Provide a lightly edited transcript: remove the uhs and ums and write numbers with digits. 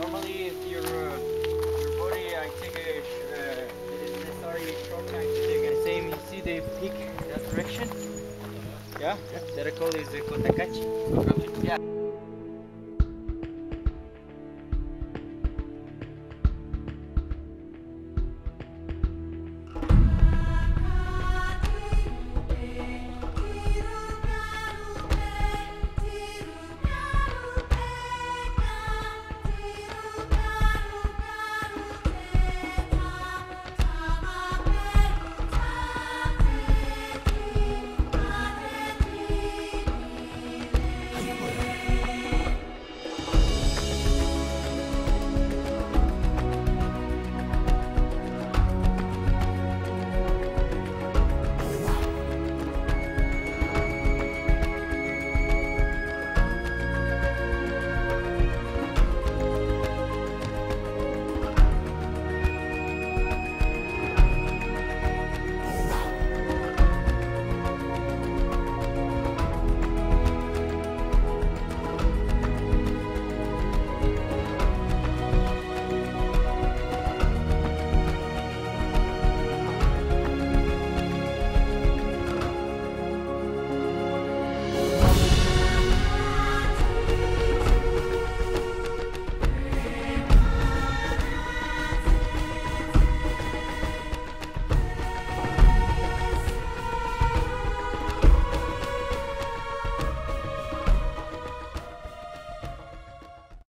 Normally, if your body, I take it is necessary short time to take the same. You see the peak that direction? Yeah, that I call is the Kotakachi. Yeah.